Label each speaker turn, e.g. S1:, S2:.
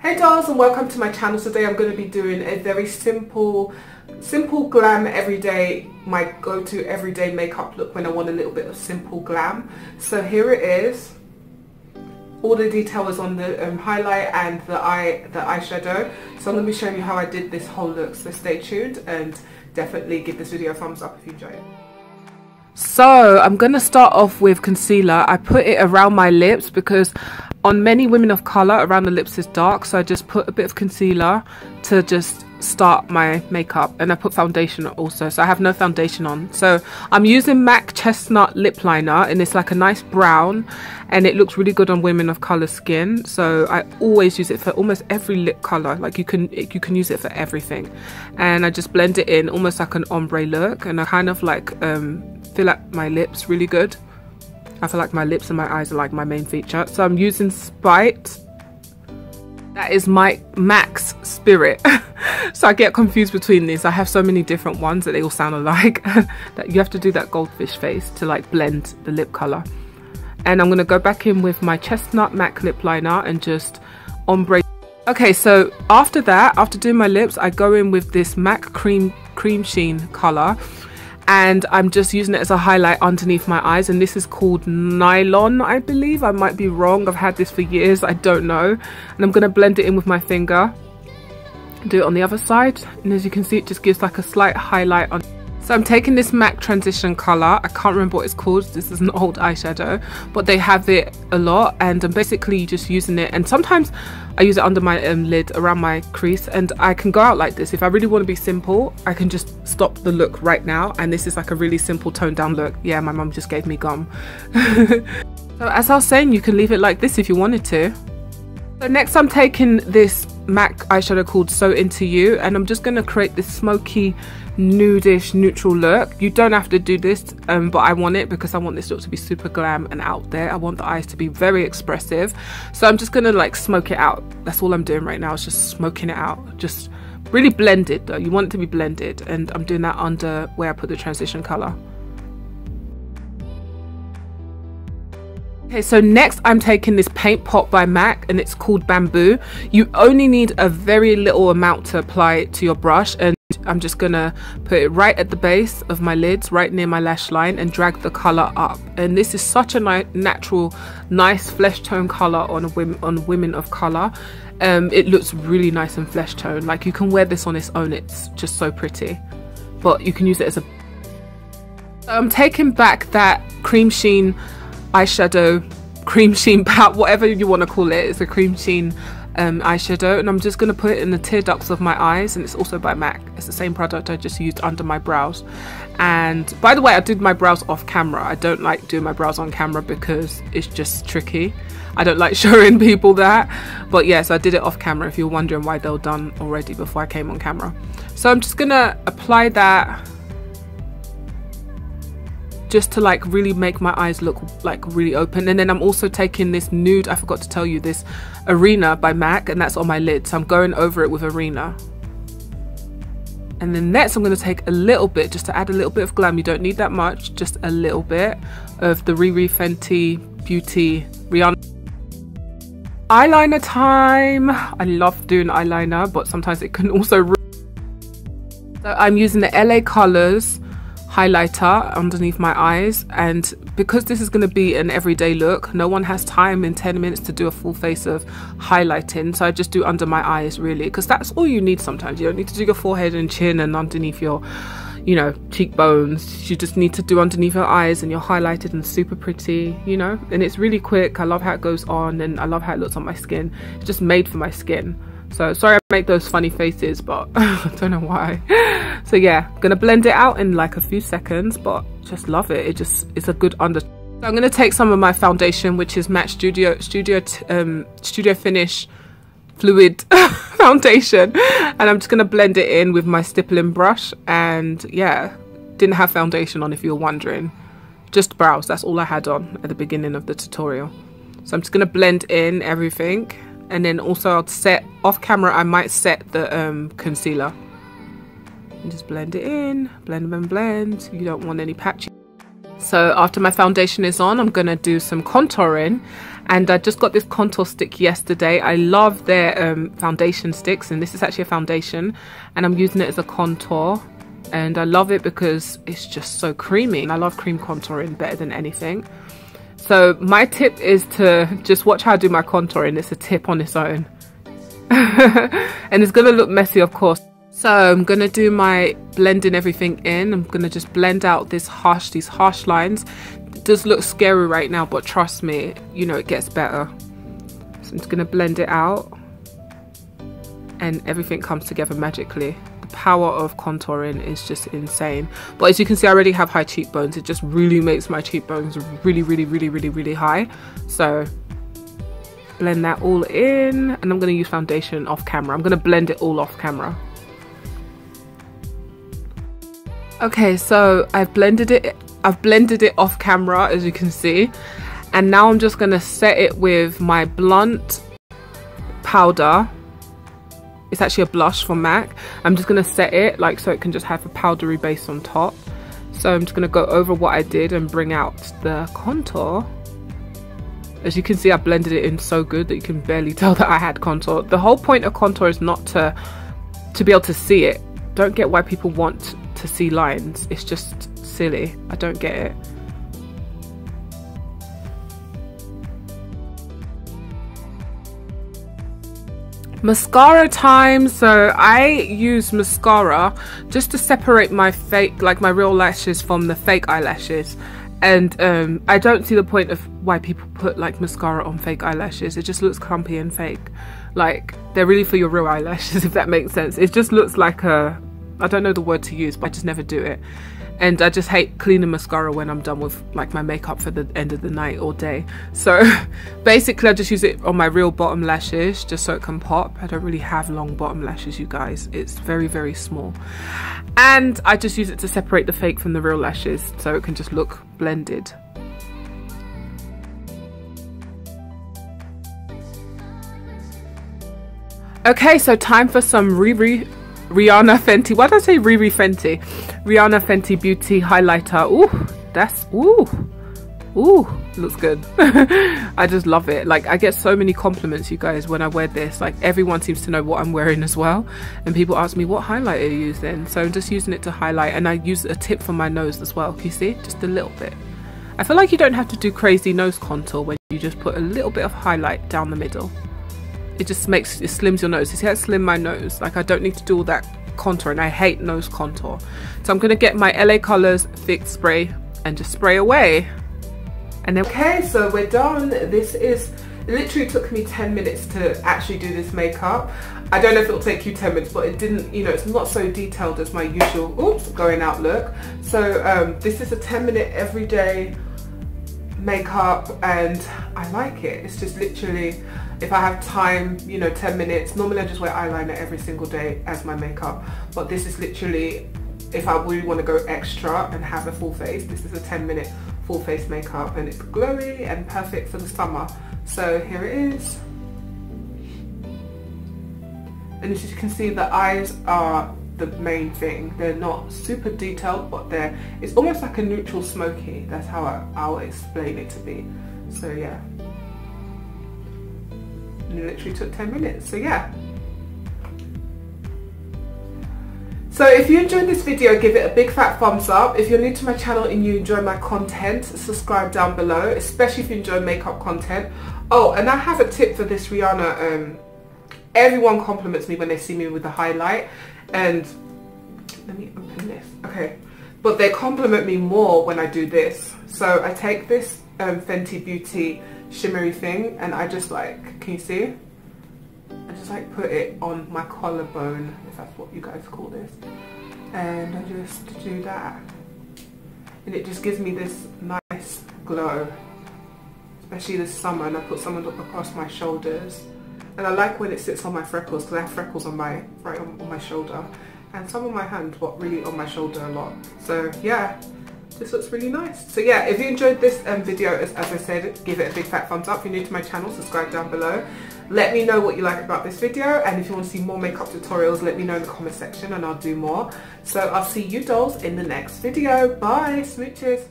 S1: Hey dolls, and welcome to my channel. Today I'm going to be doing a very simple glam everyday, my go-to everyday makeup look when I want a little bit of simple glam. So here it is. All the detail is on the highlight and the eyeshadow. So I'm going to be showing you how I did this whole look. So stay tuned and definitely give this video a thumbs up if you enjoy it. So I'm going to start off with concealer. I put it around my lips because on many women of colour around the lips is dark, so I just put a bit of concealer to just start my makeup, and I put foundation also, so I have no foundation on. So I'm using MAC Chestnut lip liner, and it's like a nice brown and it looks really good on women of colour skin, so I always use it for almost every lip colour. Like you can use it for everything, and I just blend it in almost like an ombre look, and I kind of like fill up my lips really good. I feel like my lips and my eyes are like my main feature. So I'm using Spite. That is my MAC's Spirit. So I get confused between these. I have so many different ones that they all sound alike. That you have to do that goldfish face to like blend the lip color. And I'm going to go back in with my Chestnut MAC lip liner and just ombre. Okay, so after that, after doing my lips, I go in with this MAC cream sheen color. And I'm just using it as a highlight underneath my eyes, and this is called Nylon, I believe. I might be wrong, I've had this for years, I don't know. And I'm going to blend it in with my finger, do it on the other side, and as you can see it just gives like a slight highlight on. So I'm taking this MAC transition colour, I can't remember what it's called, this is an old eyeshadow, but they have it a lot, and I'm basically just using it, and sometimes I use it under my lid around my crease, and I can go out like this. If I really want to be simple, I can just stop the look right now, and this is like a really simple toned down look. Yeah, my mum just gave me gum. So as I was saying, you can leave it like this if you wanted to. So next I'm taking this MAC eyeshadow called So Into You, and I'm just going to create this smoky nudish neutral look. You don't have to do this, but I want it because I want this look to be super glam and out there. I want the eyes to be very expressive, so I'm just gonna like smoke it out. That's all I'm doing right now, is just smoking it out. Just really blended though, you want it to be blended, and I'm doing that under where I put the transition color. Okay, so next I'm taking this paint pot by MAC, and it's called Bamboo. You only need a very little amount to apply it to your brush, and I'm just gonna put it right at the base of my lids, right near my lash line, and drag the color up. And this is such a natural, nice flesh tone color on women of color. It looks really nice and flesh tone. Like you can wear this on its own, it's just so pretty. But you can use it as a. So I'm taking back that cream sheen eyeshadow, cream sheen palette, whatever you want to call it. It's a cream sheen eyeshadow, and I'm just going to put it in the tear ducts of my eyes, and it's also by MAC. It's the same product I just used under my brows. And by the way, I did my brows off camera. I don't like doing my brows on camera because it's just tricky. I don't like showing people that, but yes, I did it off camera if you're wondering why they were done already before I came on camera. So I'm just gonna apply that just to like really make my eyes look like really open. And then I'm also taking this nude, I forgot to tell you, this Arena by MAC, and that's on my lid, so I'm going over it with Arena. And then next I'm going to take a little bit, just to add a little bit of glam. You don't need that much, just a little bit of the Riri Fenty Beauty Rihanna eyeliner time. I love doing eyeliner, but sometimes it can also so I'm using the LA Colors highlighter underneath my eyes, and because this is going to be an everyday look, no one has time in 10 minutes to do a full face of highlighting, so I just do under my eyes really, because that's all you need. Sometimes you don't need to do your forehead and chin and underneath your, you know, cheekbones. You just need to do underneath your eyes, and you're highlighted and super pretty, you know, and it's really quick. I love how it goes on, and I love how it looks on my skin. It's just made for my skin. So sorry I make those funny faces, but I don't know why. So yeah, I'm gonna blend it out in like a few seconds, but just love it. It's a good under. So I'm gonna take some of my foundation, which is MAC Studio Finish Fluid foundation, and I'm just gonna blend it in with my stippling brush. And yeah, didn't have foundation on if you were wondering, just brows. That's all I had on at the beginning of the tutorial. So I'm just gonna blend in everything. And then also I'll set off camera, I might set the concealer and just blend it in, blend and blend. You don't want any patchy. So after my foundation is on, I'm gonna do some contouring, and I just got this contour stick yesterday. I love their foundation sticks, and this is actually a foundation, and I'm using it as a contour, and I love it because it's just so creamy. I love cream contouring better than anything. So my tip is to just watch how I do my contouring. It's a tip on its own. And it's gonna look messy, of course. So I'm gonna do my blending everything in. I'm gonna just blend out these harsh lines. It does look scary right now, but trust me, you know, it gets better. So I'm just gonna blend it out, and everything comes together magically. The power of contouring is just insane. But as you can see, I already have high cheekbones. It just really makes my cheekbones really high. So blend that all in, and I'm gonna use foundation off camera. I'm gonna blend it all off camera. Okay, so I've blended it off camera, as you can see, and now I'm just gonna set it with my blunt powder. It's actually a blush from MAC. I'm just gonna set it like so it can just have a powdery base on top. So I'm just gonna go over what I did and bring out the contour. As you can see, I blended it in so good that you can barely tell that I had contour. The whole point of contour is not to be able to see it. Don't get why people want to see lines. It's just silly. I don't get it. Mascara time. So I use mascara just to separate my fake, like my real lashes from the fake eyelashes. And I don't see the point of why people put like mascara on fake eyelashes. It just looks clumpy and fake. Like, they're really for your real eyelashes, if that makes sense. It just looks like a, I don't know the word to use, but I just never do it. And I just hate cleaning mascara when I'm done with like my makeup for the end of the night or day. So basically I just use it on my real bottom lashes just so it can pop. I don't really have long bottom lashes, you guys. It's very small. And I just use it to separate the fake from the real lashes so it can just look blended. Okay, so time for some Rihanna Fenty. Why did I say Riri Fenty? Rihanna Fenty Beauty highlighter. Ooh, that's looks good. I just love it. Like, I get so many compliments, you guys, when I wear this. Like, everyone seems to know what I'm wearing as well, and people ask me what highlighter are you using. So I'm just using it to highlight, and I use a tip for my nose as well. Can you see? Just a little bit. I feel like you don't have to do crazy nose contour when you just put a little bit of highlight down the middle. It just makes, it slims your nose. You see how it slimmed my nose? Like, I don't need to do all that contour, and I hate nose contour. So I'm gonna get my LA Colors thick spray and just spray away. And then, okay, so we're done. This is, it literally took me 10 minutes to actually do this makeup. I don't know if it'll take you 10 minutes, but it didn't, you know, it's not so detailed as my usual, oops, going out look. So this is a 10-minute everyday makeup, and I like it. It's just literally, if I have time, you know, 10 minutes. Normally I just wear eyeliner every single day as my makeup, but this is literally, if I really want to go extra and have a full face, this is a 10-minute full face makeup, and it's glowy and perfect for the summer. So here it is. And as you can see, the eyes are the main thing. They're not super detailed, but it's almost like a neutral smoky. That's how I'll explain it to be. So yeah. And it literally took 10 minutes, so yeah. So if you enjoyed this video, give it a big fat thumbs up. If you're new to my channel and you enjoy my content, subscribe down below, especially if you enjoy makeup content. Oh, and I have a tip for this Rihanna. Everyone compliments me when they see me with the highlight, and let me open this. Okay, but they compliment me more when I do this. So I take this Fenty Beauty shimmery thing, and I just like, can you see? I just like put it on my collarbone, if that's what you guys call this, and I just do that, and it just gives me this nice glow, especially this summer. And I put some across my shoulders, and I like when it sits on my freckles, because I have freckles on my on my shoulder, and some on my hand, but really on my shoulder a lot. So yeah, this looks really nice. So yeah, if you enjoyed this video, as I said, give it a big fat thumbs up. If you're new to my channel, subscribe down below. Let me know what you like about this video, and if you want to see more makeup tutorials, let me know in the comment section and I'll do more. So I'll see you dolls in the next video. Bye, smooches.